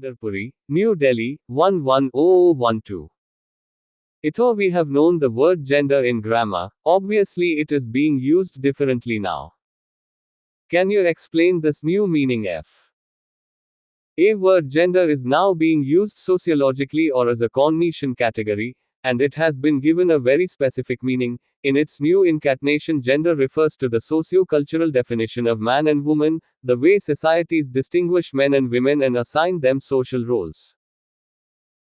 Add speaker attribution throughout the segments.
Speaker 1: Darpuri, New Delhi, 110012. Though we have known the word gender in grammar, obviously it is being used differently now. Can you explain this new meaning? A word gender is now being used sociologically or as a cognition category, and it has been given a very specific meaning. In its new incarnation, gender refers to the socio-cultural definition of man and woman, the way societies distinguish men and women and assign them social roles.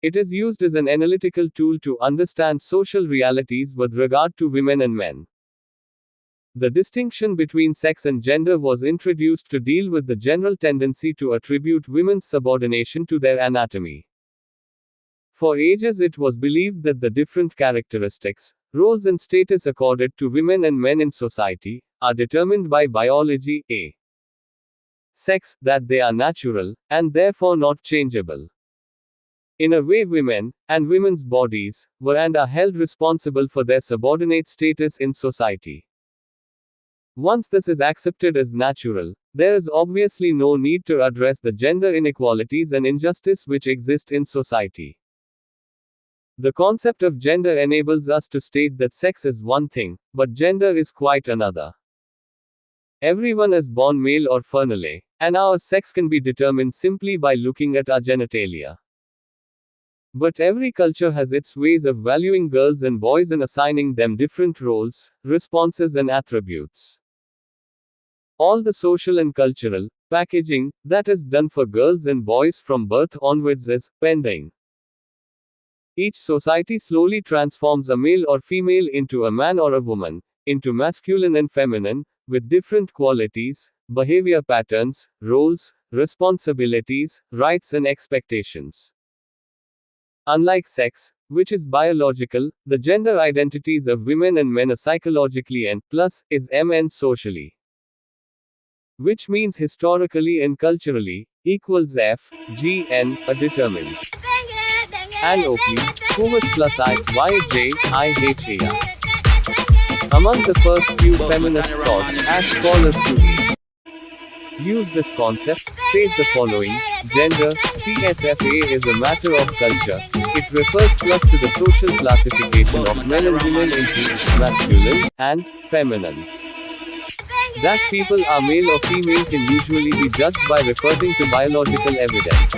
Speaker 1: It is used as an analytical tool to understand social realities with regard to women and men. The distinction between sex and gender was introduced to deal with the general tendency to attribute women's subordination to their anatomy. For ages, it was believed that the different characteristics, roles, and status accorded to women and men in society are determined by biology, a sex, that they are natural, and therefore not changeable. In a way, women, and women's bodies, were and are held responsible for their subordinate status in society. Once this is accepted as natural, there is obviously no need to address the gender inequalities and injustice which exist in society. The concept of gender enables us to state that sex is one thing, but gender is quite another. Everyone is born male or female, and our sex can be determined simply by looking at our genitalia. But every culture has its ways of valuing girls and boys and assigning them different roles, responses, and attributes. All the social and cultural packaging that is done for girls and boys from birth onwards is pending. Each society slowly transforms a male or female into a man or a woman, into masculine and feminine, with different qualities, behavior patterns, roles, responsibilities, rights, and expectations. Unlike sex, which is biological, the gender identities of women and men are psychologically and, plus, is and socially. Which means historically and culturally, equals G, N, are determined. And Oakley, Hovis plus I, Y, J, I, H, A. Among the first few feminist thoughts, as scholars to use this concept, says the following: gender, CSFA, is a matter of culture. It refers plus to the social classification of men and women into masculine and feminine. That people are male or female can usually be judged by referring to biological evidence.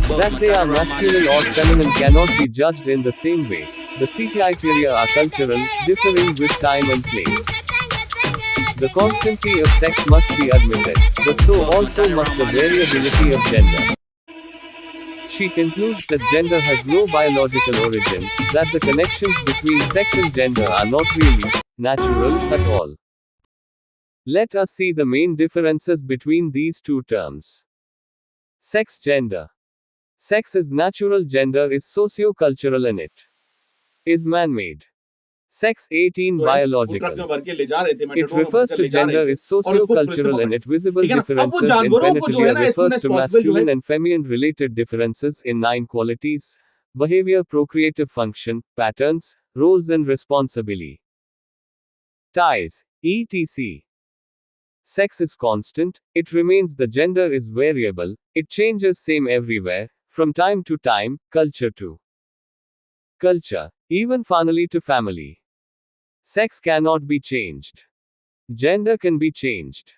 Speaker 1: That they are masculine or feminine cannot be judged in the same way. The criteria are cultural, differing with time and place. The constancy of sex must be admitted, but so also must the variability of gender. She concludes that gender has no biological origin, that the connections between sex and gender are not really natural at all. Let us see the main differences between these two terms. Sex, gender. Sex is natural, gender is socio-cultural, and it is man-made. Sex 18 biological. It refers to gender is socio-cultural and it visible differences in genitalia refers to masculine and feminine related differences in 9 qualities: behavior, procreative function, patterns, roles and responsibility. Ties, etc. Sex is constant, it remains, the gender is variable, it changes, same everywhere, from time to time, culture to culture, even finally to family. Sex cannot be changed. Gender can be changed.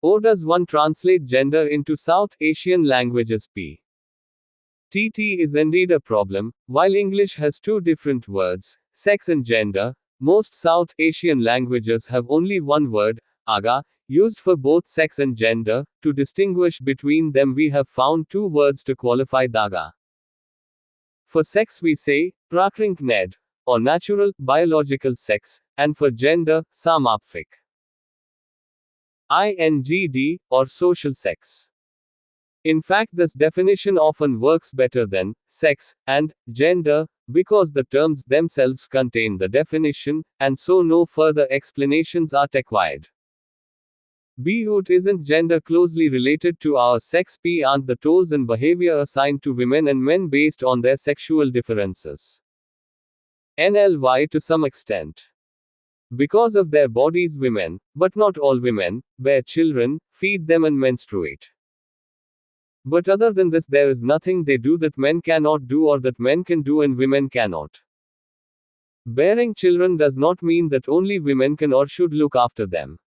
Speaker 1: Or does one translate gender into South Asian languages? TT is indeed a problem. While English has 2 different words, sex and gender, most South Asian languages have only one word, aga, used for both sex and gender. To distinguish between them, we have found 2 words to qualify daga. For sex we say, prakring ned, or natural, biological sex, and for gender, samapvik. INGD, or social sex. In fact, this definition often works better than sex and gender, because the terms themselves contain the definition, and so no further explanations are required. But isn't gender closely related to our sex? Aren't the roles and behavior assigned to women and men based on their sexual differences? NLY to some extent. Because of their bodies, women, but not all women, bear children, feed them and menstruate. But other than this, there is nothing they do that men cannot do or that men can do and women cannot. Bearing children does not mean that only women can or should look after them.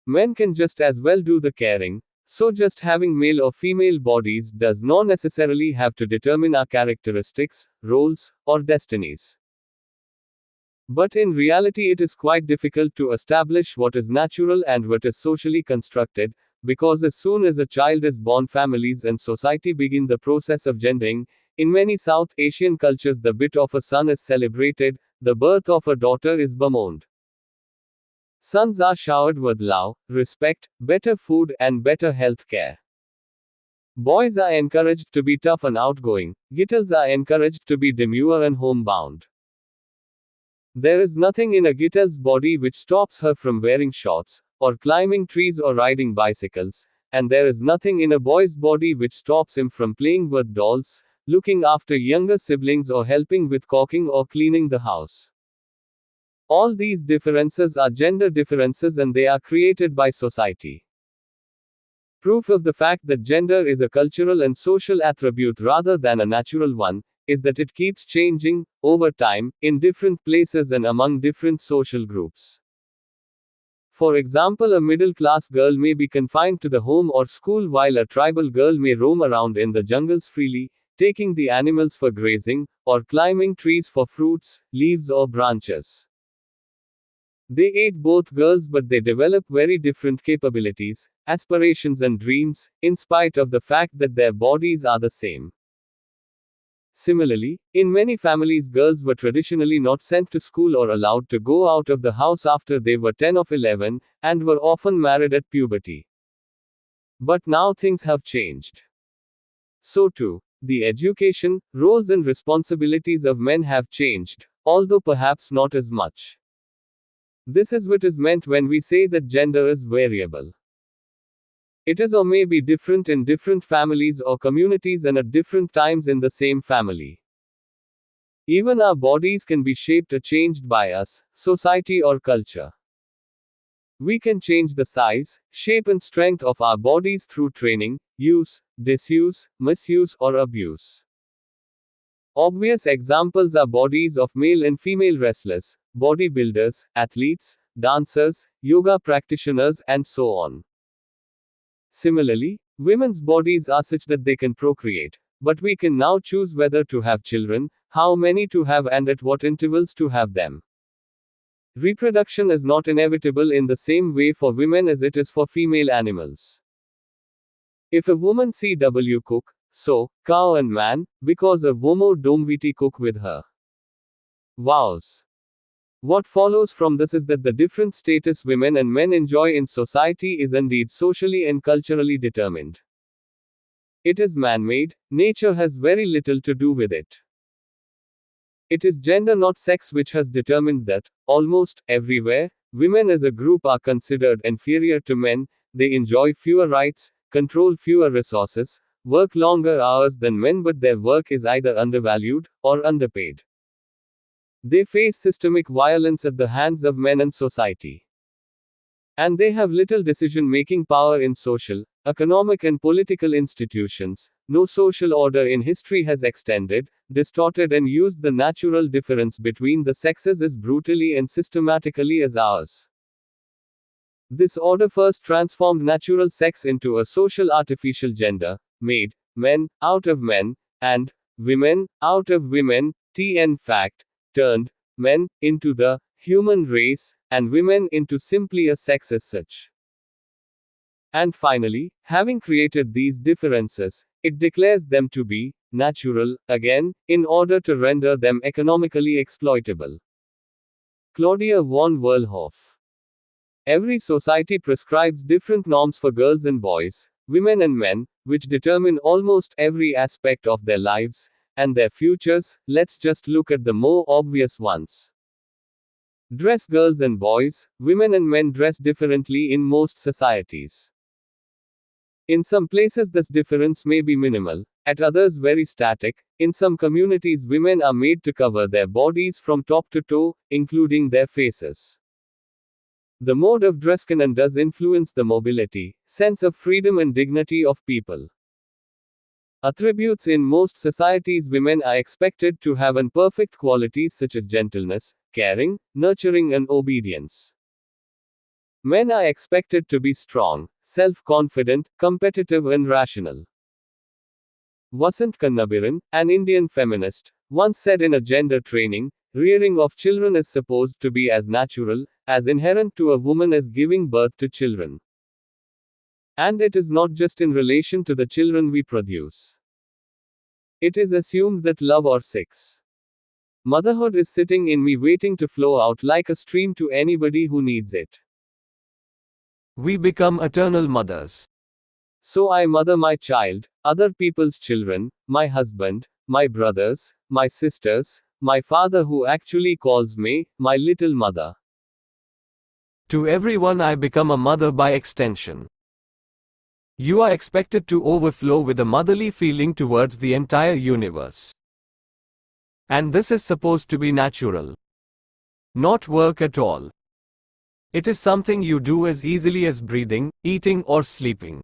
Speaker 1: Men can just as well do the caring, so just having male or female bodies does not necessarily have to determine our characteristics, roles, or destinies. But in reality, it is quite difficult to establish what is natural and what is socially constructed, because as soon as a child is born, families and society begin the process of gendering. In many South Asian cultures, the birth of a son is celebrated, the birth of a daughter is bemoaned. Sons are showered with love, respect, better food, and better health care. Boys are encouraged to be tough and outgoing, girls are encouraged to be demure and homebound. There is nothing in a girl's body which stops her from wearing shorts, or climbing trees or riding bicycles, and there is nothing in a boy's body which stops him from playing with dolls, looking after younger siblings, or helping with cooking or cleaning the house. All these differences are gender differences and they are created by society. Proof of the fact that gender is a cultural and social attribute rather than a natural one is that it keeps changing over time in different places and among different social groups. For example, a middle-class girl may be confined to the home or school while a tribal girl may roam around in the jungles freely, taking the animals for grazing, or climbing trees for fruits, leaves, or branches. They ate both girls, but they develop very different capabilities, aspirations, and dreams, in spite of the fact that their bodies are the same. Similarly, in many families, girls were traditionally not sent to school or allowed to go out of the house after they were 10 or 11, and were often married at puberty. But now things have changed. So too, the education, roles, and responsibilities of men have changed, although perhaps not as much. This is what is meant when we say that gender is variable. It is or may be different in different families or communities and at different times in the same family. Even our bodies can be shaped or changed by us, society, or culture. We can change the size, shape, and strength of our bodies through training, use, disuse, misuse, or abuse. Obvious examples are bodies of male and female wrestlers, bodybuilders, athletes, dancers, yoga practitioners, and so on. Similarly, women's bodies are such that they can procreate, but we can now choose whether to have children, how many to have, and at what intervals to have them. Reproduction is not inevitable in the same way for women as it is for female animals. If a woman CW cook, so, cow and man, because a womo domviti cook with her vows. What follows from this is that the different status women and men enjoy in society is indeed socially and culturally determined. It is man-made, nature has very little to do with it. It is gender, not sex, which has determined that, almost everywhere, women as a group are considered inferior to men, they enjoy fewer rights, control fewer resources, work longer hours than men, but their work is either undervalued or underpaid. They face systemic violence at the hands of men and society. And they have little decision-making power in social, economic, and political institutions. No social order in history has extended, distorted, and used the natural difference between the sexes as brutally and systematically as ours. This order first transformed natural sex into a social artificial gender, made men out of men, and women out of women, in fact, turned men into the human race, and women into simply a sex as such. And finally, having created these differences, it declares them to be natural, again, in order to render them economically exploitable. Claudia von Werlhoff. Every society prescribes different norms for girls and boys, women and men, which determine almost every aspect of their lives and their futures. Let's just look at the more obvious ones. Dress. Girls and boys, women and men dress differently in most societies. In some places this difference may be minimal, at others very static. In some communities women are made to cover their bodies from top to toe, including their faces. The mode of dress can and does influence the mobility, sense of freedom and dignity of people. Attributes in most societies women are expected to have and perfect qualities such as gentleness, caring, nurturing and obedience. Men are expected to be strong, self-confident, competitive and rational. Vasant Kannabiran, an Indian feminist, once said in a gender training, rearing of children is supposed to be as natural, as inherent to a woman as giving birth to children. And it is not just in relation to the children we produce. It is assumed that love or sex. Motherhood is sitting in me waiting to flow out like a stream to anybody who needs it.
Speaker 2: We become eternal mothers.
Speaker 1: So I mother my child, other people's children, my husband, my brothers, my sisters, my father who actually calls me, my little mother.
Speaker 2: To everyone I become a mother by extension. You are expected to overflow with a motherly feeling towards the entire universe. And this is supposed to be natural. Not work at all. It is something you do as easily as breathing, eating or sleeping.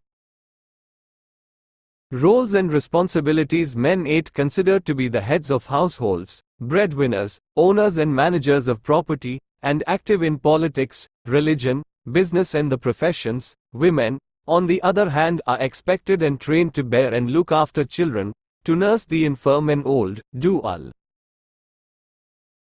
Speaker 2: Roles and responsibilities: men 8 considered to be the heads of households, breadwinners, owners and managers of property, and active in politics, religion, business and the professions. Women, on the other hand, are expected and trained to bear and look after children, to nurse the infirm and old, do all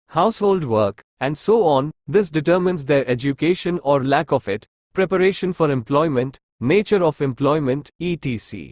Speaker 2: household work, and so on. This determines their education or lack of it, preparation for employment, nature of employment, etc.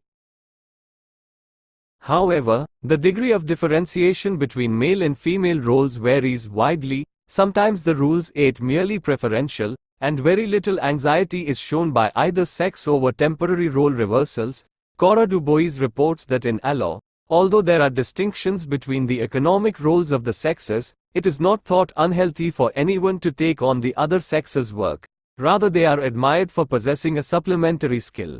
Speaker 2: However, the degree of differentiation between male and female roles varies widely. Sometimes the rules 8 merely preferential, and very little anxiety is shown by either sex over temporary role reversals. Cora Du Bois reports that in ALO, although there are distinctions between the economic roles of the sexes, it is not thought unhealthy for anyone to take on the other sex's work. Rather, they are admired for possessing a supplementary skill.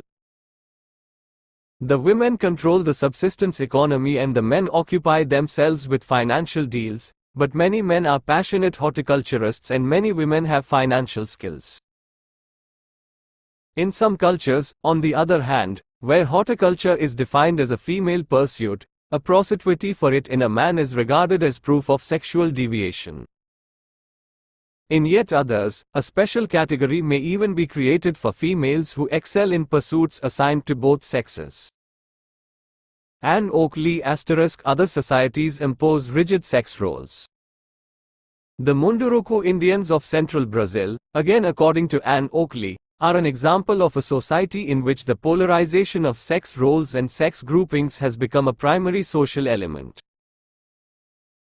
Speaker 2: The women control the subsistence economy and the men occupy themselves with financial deals, but many men are passionate horticulturists and many women have financial skills. In some cultures, on the other hand, where horticulture is defined as a female pursuit, a prostitute for it in a man is regarded as proof of sexual deviation. In yet others, a special category may even be created for females who excel in pursuits assigned to both sexes. Anne Oakley *. Other societies impose rigid sex roles. The Munduruku Indians of central Brazil, again according to Anne Oakley, are an example of a society in which the polarization of sex roles and sex groupings has become a primary social element.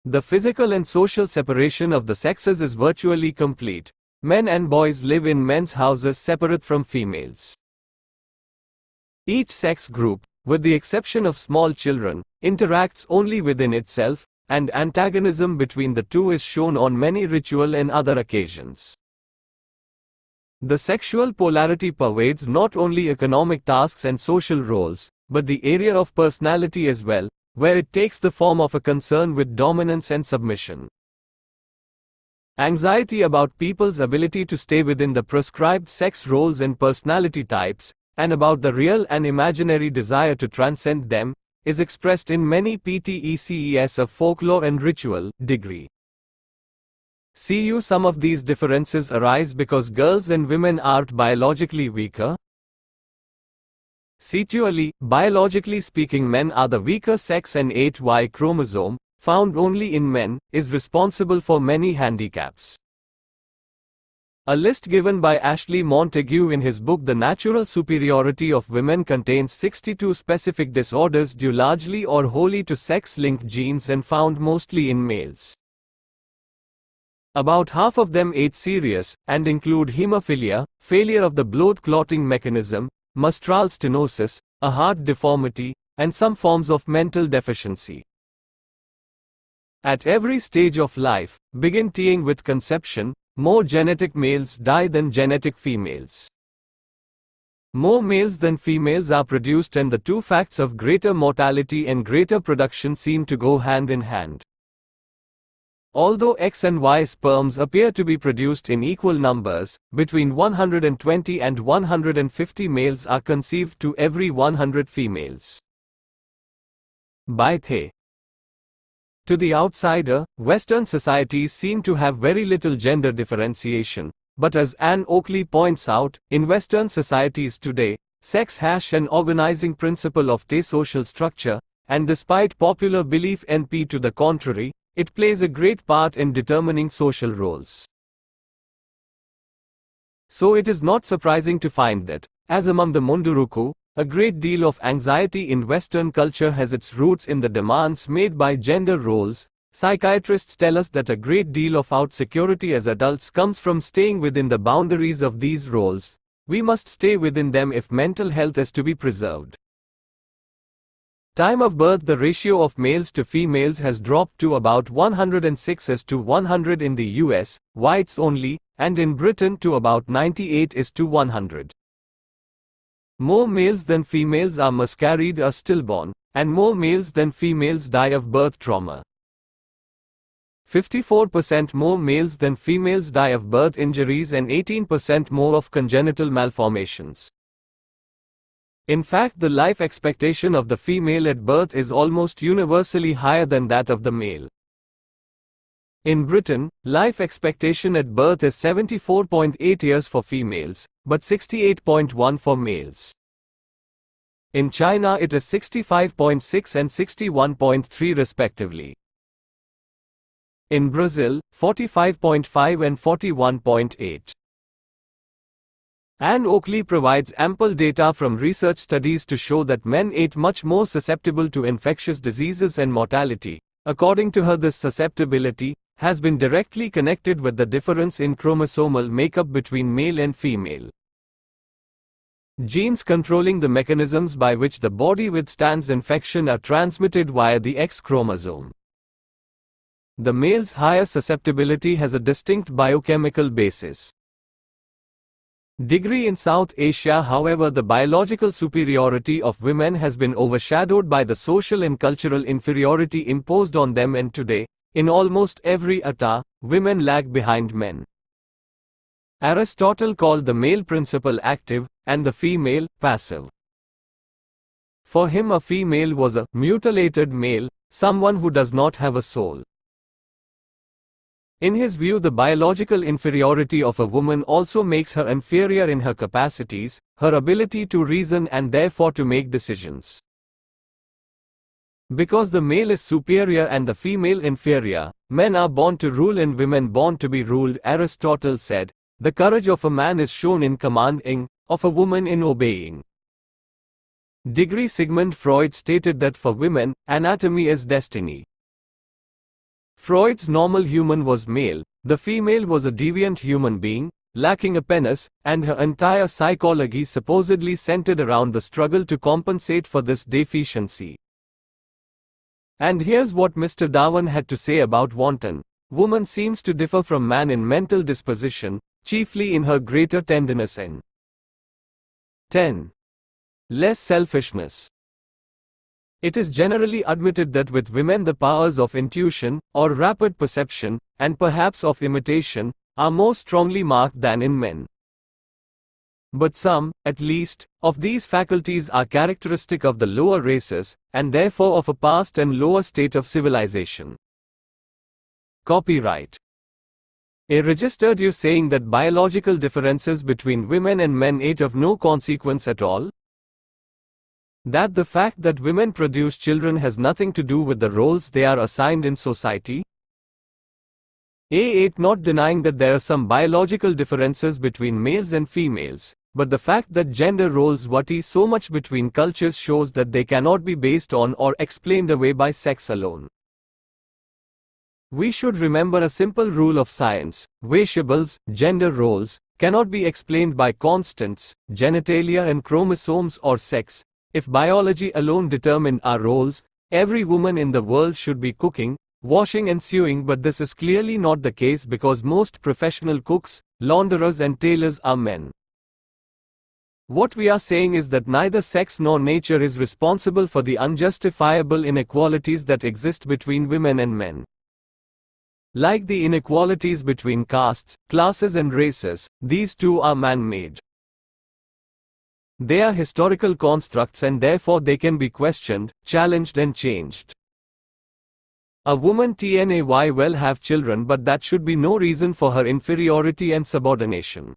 Speaker 2: The physical and social separation of the sexes is virtually complete. Men and boys live in men's houses separate from females. Each sex group, with the exception of small children, interacts only within itself, and antagonism between the two is shown on many ritual and other occasions. The sexual polarity pervades not only economic tasks and social roles, but the area of personality as well, where it takes the form of a concern with dominance and submission. Anxiety about people's ability to stay within the prescribed sex roles and personality types, and about the real and imaginary desire to transcend them, is expressed in many PTECES of folklore and ritual degree. Some of these differences arise because girls and women are biologically weaker. Situally, biologically speaking, men are the weaker sex and 8Y chromosome, found only in men, is responsible for many handicaps. A list given by Ashley Montague in his book The Natural Superiority of Women contains 62 specific disorders due largely or wholly to sex-linked genes and found mostly in males. About half of them 8 serious, and include hemophilia, failure of the blood clotting mechanism, mastral stenosis, a heart deformity, and some forms of mental deficiency. At every stage of life, beginning with conception, more genetic males die than genetic females. More males than females are produced, and the two facts of greater mortality and greater production seem to go hand in hand. Although X and Y sperms appear to be produced in equal numbers, between 120 and 150 males are conceived to every 100 females. By they. To the outsider, Western societies seem to have very little gender differentiation, but as Anne Oakley points out, in Western societies today, sex has an organizing principle of the social structure, and despite popular belief NP to the contrary, it plays a great part in determining social roles. So it is not surprising to find that, as among the Munduruku, a great deal of anxiety in Western culture has its roots in the demands made by gender roles. Psychiatrists tell us that a great deal of our security as adults comes from staying within the boundaries of these roles. We must stay within them if mental health is to be preserved. Time of birth: the ratio of males to females has dropped to about 106:100 in the US, whites only, and in Britain to about 98:100. More males than females are miscarried or stillborn, and more males than females die of birth trauma. 54% more males than females die of birth injuries and 18% more of congenital malformations. In fact, the life expectation of the female at birth is almost universally higher than that of the male. In Britain, life expectation at birth is 74.8 years for females, but 68.1 for males. In China it is 65.6 and 61.3 respectively. In Brazil, 45.5 and 41.8. Anne Oakley provides ample data from research studies to show that men are much more susceptible to infectious diseases and mortality. According to her, this susceptibility has been directly connected with the difference in chromosomal makeup between male and female. Genes controlling the mechanisms by which the body withstands infection are transmitted via the X chromosome. The male's higher susceptibility has a distinct biochemical basis. Degree in South Asia, however, the biological superiority of women has been overshadowed by the social and cultural inferiority imposed on them, and today, in almost every atta, women lag behind men. Aristotle called the male principle active, and the female passive. For him, a female was a mutilated male, someone who does not have a soul. In his view, the biological inferiority of a woman also makes her inferior in her capacities, her ability to reason, and therefore to make decisions. Because the male is superior and the female inferior, men are born to rule and women born to be ruled. Aristotle said, "The courage of a man is shown in commanding, of a woman in obeying." Degree Sigmund Freud stated that for women, anatomy is destiny. Freud's normal human was male, the female was a deviant human being, lacking a penis, and her entire psychology supposedly centered around the struggle to compensate for this deficiency. And here's what Mr. Darwin had to say about wanton. Woman seems to differ from man in mental disposition, chiefly in her greater tenderness and 10. Less selfishness. It is generally admitted that with women the powers of intuition, or rapid perception, and perhaps of imitation, are more strongly marked than in men. But some, at least, of these faculties are characteristic of the lower races, and therefore of a past and lower state of civilization. Copyright. A registered you saying that biological differences between women and men are of no consequence at all? That the fact that women produce children has nothing to do with the roles they are assigned in society? A8 not denying that there are some biological differences between males and females, but the fact that gender roles vary so much between cultures shows that they cannot be based on or explained away by sex alone. We should remember a simple rule of science: variables, gender roles, cannot be explained by constants, genitalia and chromosomes or sex. If biology alone determined our roles, every woman in the world should be cooking, washing and sewing, but this is clearly not the case because most professional cooks, launderers and tailors are men. What we are saying is that neither sex nor nature is responsible for the unjustifiable inequalities that exist between women and men. Like the inequalities between castes, classes and races, these too are man-made. They are historical constructs and therefore they can be questioned, challenged and changed. A woman may well have children, but that should be no reason for her inferiority and subordination.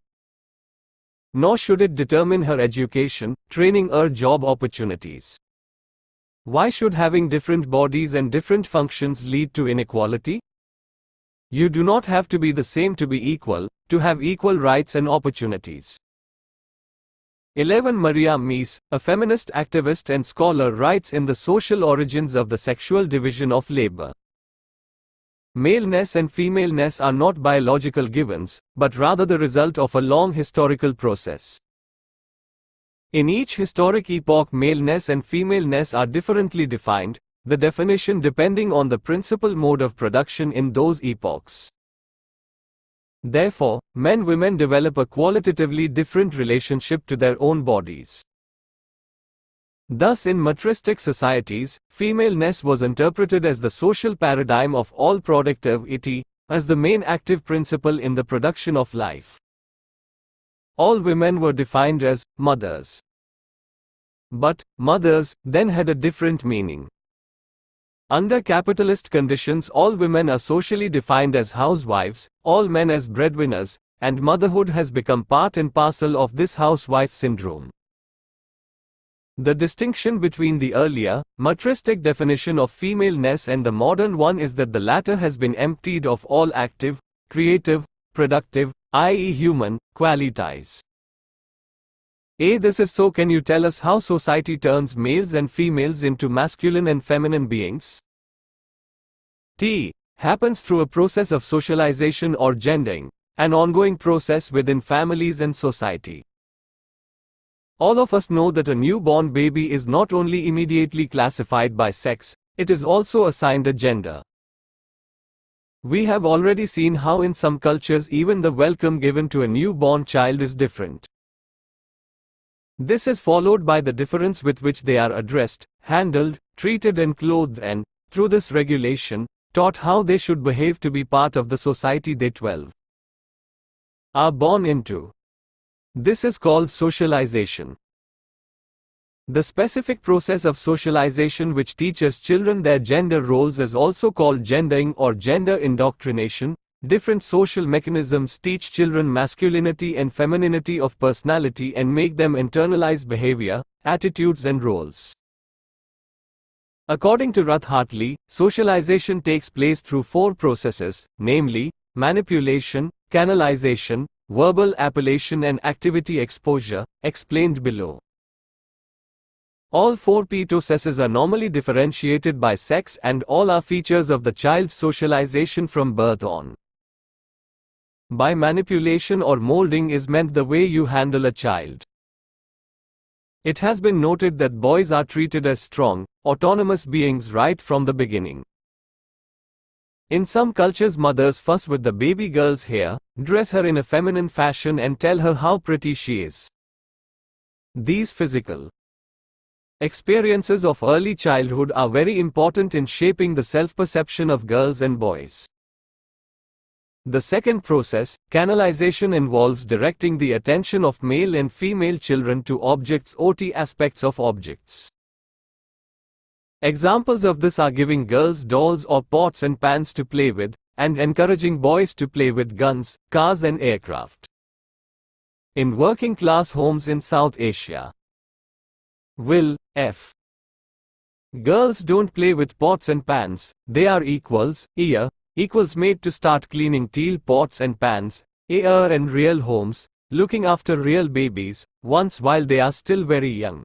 Speaker 2: Nor should it determine her education, training or job opportunities. Why should having different bodies and different functions lead to inequality? You do not have to be the same to be equal, to have equal rights and opportunities. 11 Maria Mies, a feminist activist and scholar, writes in The Social Origins of the Sexual Division of Labor. Maleness and femaleness are not biological givens, but rather the result of a long historical process. In each historic epoch, maleness and femaleness are differently defined, the definition depending on the principal mode of production in those epochs. Therefore, men-women develop a qualitatively different relationship to their own bodies. Thus, in matristic societies, femaleness was interpreted as the social paradigm of all productivity, as the main active principle in the production of life. All women were defined as mothers. But mothers then had a different meaning. Under capitalist conditions, all women are socially defined as housewives, all men as breadwinners, and motherhood has become part and parcel of this housewife syndrome. The distinction between the earlier, matristic definition of femaleness and the modern one is that the latter has been emptied of all active, creative, productive, i.e. human, qualities. This is so. Can you tell us how society turns males and females into masculine and feminine beings? Happens through a process of socialization or gendering, an ongoing process within families and society. All of us know that a newborn baby is not only immediately classified by sex, it is also assigned a gender. We have already seen how in some cultures even the welcome given to a newborn child is different. This is followed by the difference with which they are addressed, handled, treated and clothed and, through this regulation, taught how they should behave to be part of the society they 12 are born into. This is called socialization. The specific process of socialization which teaches children their gender roles is also called gendering or gender indoctrination. Different social mechanisms teach children masculinity and femininity of personality and make them internalize behavior, attitudes and roles. According to Ruth Hartley, socialization takes place through 4 processes, namely, manipulation, canalization, verbal appellation and activity exposure, explained below. All 4 processes are normally differentiated by sex and all are features of the child's socialization from birth on. By manipulation or molding is meant the way you handle a child. It has been noted that boys are treated as strong, autonomous beings right from the beginning. In some cultures, mothers fuss with the baby girl's hair, dress her in a feminine fashion and tell her how pretty she is. These physical experiences of early childhood are very important in shaping the self-perception of girls and boys. The second process, canalization, involves directing the attention of male and female children to objects or aspects of objects. Examples of this are giving girls dolls or pots and pans to play with, and encouraging boys to play with guns, cars and aircraft. In working-class homes in South Asia, F. Girls don't play with pots and pans, they are equals made to start cleaning teal pots and pans, and real homes, looking after real babies, once while they are still very young.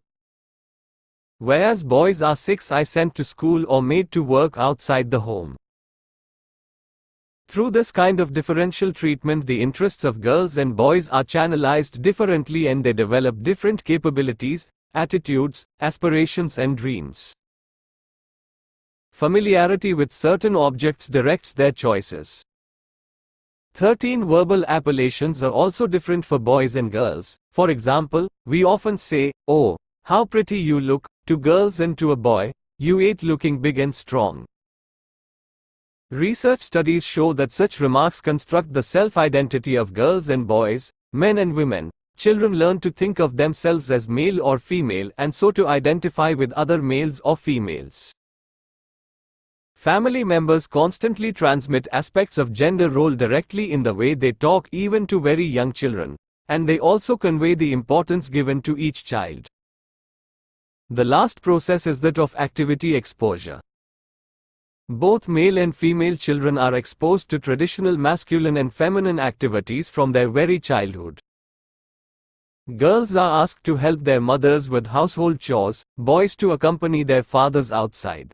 Speaker 2: Whereas boys are sent to school or made to work outside the home. Through this kind of differential treatment, the interests of girls and boys are channelized differently and they develop different capabilities, attitudes, aspirations and dreams. Familiarity with certain objects directs their choices. 13 verbal appellations are also different for boys and girls. For example, we often say, "Oh, how pretty you look," to girls, and to a boy, "You ain't looking big and strong." Research studies show that such remarks construct the self-identity of girls and boys, men and women, children learn to think of themselves as male or female and so to identify with other males or females. Family members constantly transmit aspects of gender role directly in the way they talk even to very young children, and they also convey the importance given to each child. The last process is that of activity exposure. Both male and female children are exposed to traditional masculine and feminine activities from their very childhood. Girls are asked to help their mothers with household chores, boys to accompany their fathers outside.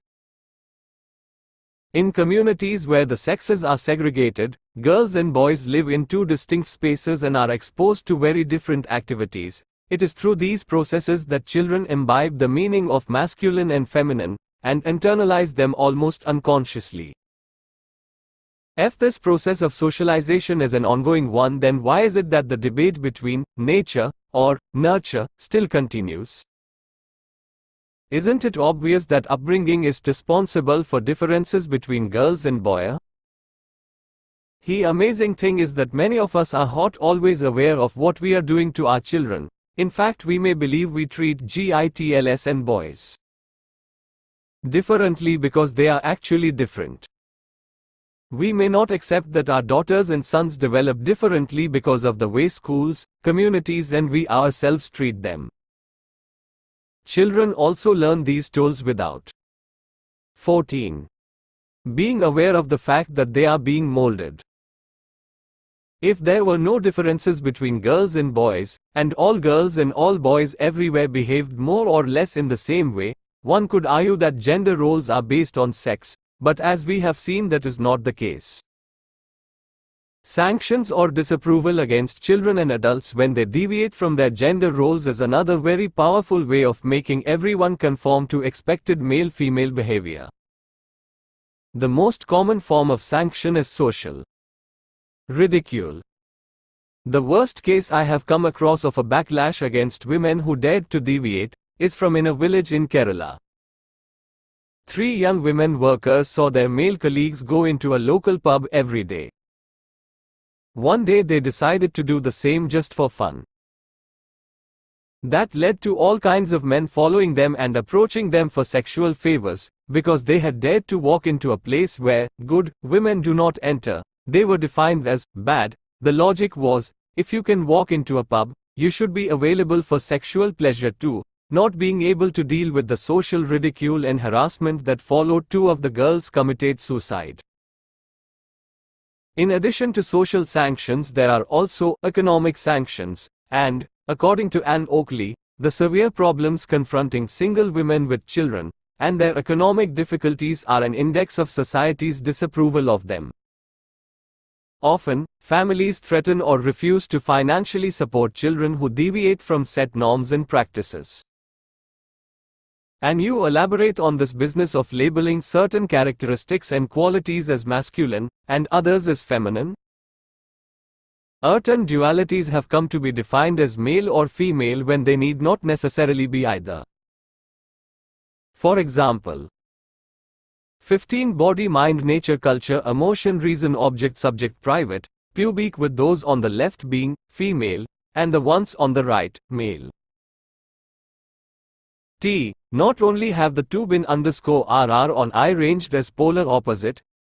Speaker 2: In communities where the sexes are segregated, girls and boys live in two distinct spaces and are exposed to very different activities. It is through these processes that children imbibe the meaning of masculine and feminine, and internalize them almost unconsciously. If this process of socialization is an ongoing one, then why is it that the debate between nature or nurture still continues? Isn't it obvious that upbringing is responsible for differences between girls and boys? The amazing thing is that many of us are not always aware of what we are doing to our children. In fact, we may believe we treat girls and boys differently because they are actually different. We may not accept that our daughters and sons develop differently because of the way schools, communities, and we ourselves treat them. Children also learn these tools without 14. Being aware of the fact that they are being molded. If there were no differences between girls and boys, and all girls and all boys everywhere behaved more or less in the same way, one could argue that gender roles are based on sex, but as we have seen, that is not the case. Sanctions or disapproval against children and adults when they deviate from their gender roles is another very powerful way of making everyone conform to expected male-female behavior. The most common form of sanction is social ridicule. The worst case I have come across of a backlash against women who dared to deviate is from in a village in Kerala. 3 young women workers saw their male colleagues go into a local pub every day. One day they decided to do the same just for fun. That led to all kinds of men following them and approaching them for sexual favors, because they had dared to walk into a place where good women do not enter. They were defined as bad. The logic was, if you can walk into a pub, you should be available for sexual pleasure too. Not being able to deal with the social ridicule and harassment that followed, 2 of the girls committed suicide. In addition to social sanctions, there are also economic sanctions, and, according to Anne Oakley, the severe problems confronting single women with children, and their economic difficulties are an index of society's disapproval of them. Often, families threaten or refuse to financially support children who deviate from set norms and practices. And you elaborate on this business of labeling certain characteristics and qualities as masculine, and others as feminine? Certain dualities have come to be defined as male or female when they need not necessarily be either. For example, 15 body mind nature culture emotion reason object subject private, pubic, with those on the left being female, and the ones on the right, male. Not only have the two bin_RR on I ranged as polar opposite,